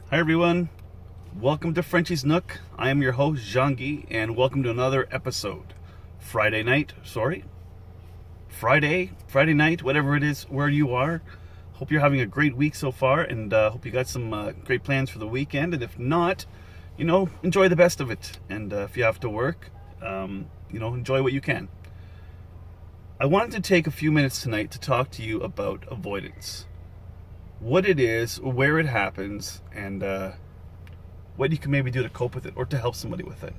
Hi everyone, welcome to Frenchie's Nook. I am your host Jean-Guy, and welcome to another episode. Friday night, whatever it is, where you are. Hope you're having a great week so far, and hope you got some great plans for the weekend. And if not, enjoy the best of it. And if you have to work, enjoy what you can. I wanted to take a few minutes tonight to talk to you about avoidance. What it is, where it happens, and what you can maybe do to cope with it or to help somebody with it.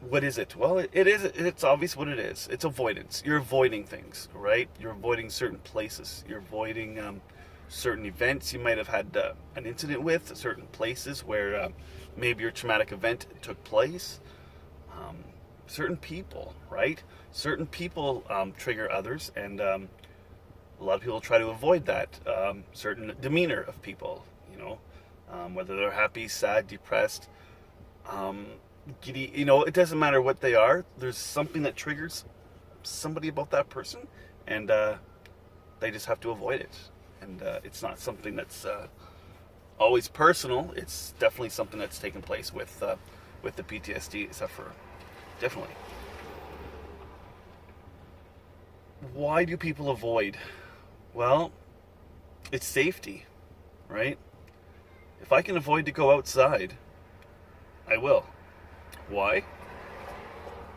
What is it? Well, it's obvious what it is. It's avoidance. You're avoiding things, right? You're avoiding certain places. You're avoiding certain events you might have had an incident with, certain places where maybe your traumatic event took place. Certain people, right? Certain people trigger others, and a lot of people try to avoid that. Certain demeanor of people, whether they're happy, sad, depressed, giddy, it doesn't matter what they are. There's something that triggers somebody about that person, and they just have to avoid it. And it's not something that's always personal. It's definitely something that's taken place with the PTSD sufferer. Definitely. Why do people avoid? Well, it's safety, right? If I can avoid to go outside, I will. Why?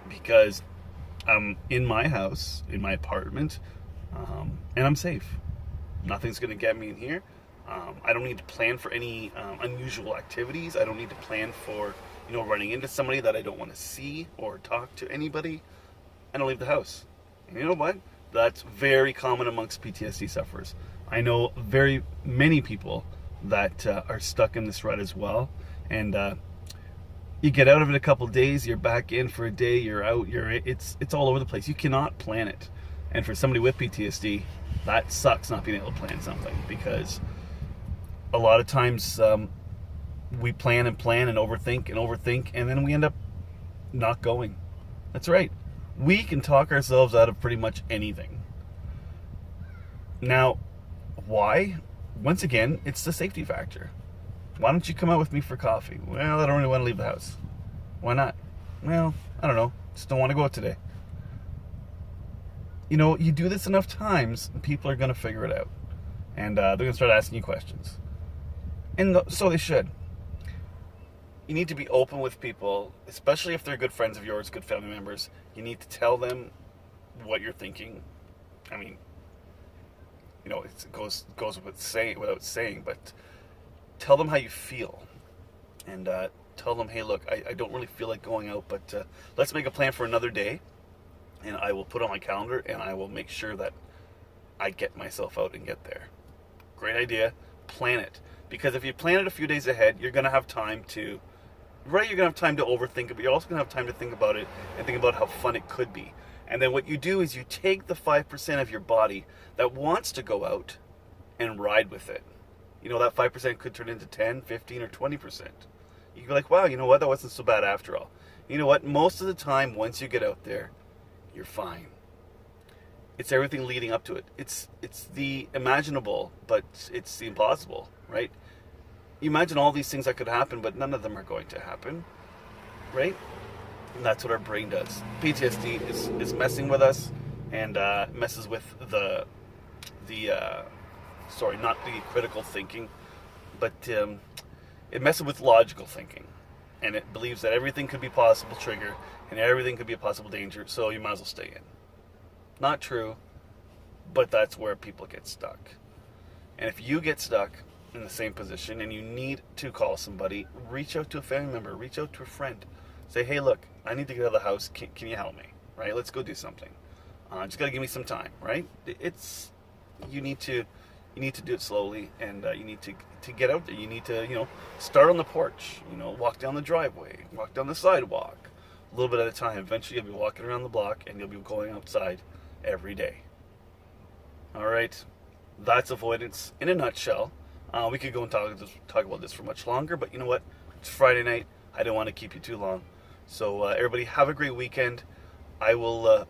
Because I'm in my house, in my apartment, and I'm safe. Nothing's going to get me in here. I don't need to plan for any unusual activities. I don't need to plan for, running into somebody that I don't want to see or talk to anybody. I don't leave the house. And you know what? That's very common amongst PTSD sufferers. I know very many people that are stuck in this rut as well. And you get out of it a couple days, you're back in for a day, you're out, it's all over the place. You cannot plan it. And for somebody with PTSD, that sucks not being able to plan something, because a lot of times we plan and overthink, and then we end up not going. That's right. We can talk ourselves out of pretty much anything. Now, why? Once again, it's the safety factor. Why don't you come out with me for coffee? Well, I don't really want to leave the house. Why not? Well, I don't know. Just don't want to go out today. You do this enough times, people are going to figure it out. And they're going to start asking you questions. And so they should. You need to be open with people, especially if they're good friends of yours, good family members. You need to tell them what you're thinking. I mean, it goes without saying, but tell them how you feel, and tell them, hey, look, I don't really feel like going out, but let's make a plan for another day, and I will put on my calendar, and I will make sure that I get myself out and get there. Great idea. Plan it, because if you plan it a few days ahead, you're going to have time to you're going to have time to overthink it, but you're also going to have time to think about it and think about how fun it could be. And then what you do is you take the 5% of your body that wants to go out and ride with it. That 5% could turn into 10, 15, or 20%. You can be like, wow, you know what? That wasn't so bad after all. You know what? Most of the time, once you get out there, you're fine. It's everything leading up to it. It's the imaginable, but it's the impossible, right? You imagine all these things that could happen, but none of them are going to happen, right? And that's what our brain does. PTSD is messing with us, and messes with not the critical thinking, but it messes with logical thinking, and it believes that everything could be a possible trigger and everything could be a possible danger, so you might as well stay in. Not true, but that's where people get stuck. And if you get stuck in the same position and you need to call somebody, reach out to a family member, reach out to a friend. Say, hey, look, I need to get out of the house. Can you help me? Right? Let's go do something. Just got to give me some time, right? You need to do it slowly, and you need to get out there. You need to, start on the porch, walk down the driveway, walk down the sidewalk, a little bit at a time. Eventually you'll be walking around the block, and you'll be going outside every day. All right? That's avoidance in a nutshell. We could go and talk about this for much longer, but you know what? It's Friday night. I don't want to keep you too long. So everybody have a great weekend. I will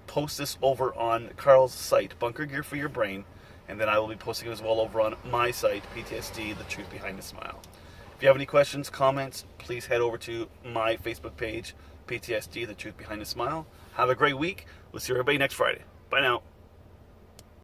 post this over on Carl's site, Bunker Gear for Your Brain, and then I will be posting it as well over on my site, PTSD, The Truth Behind a Smile. If you have any questions, comments, please head over to my Facebook page, PTSD, The Truth Behind a Smile. Have a great week. We'll see everybody next Friday. Bye now.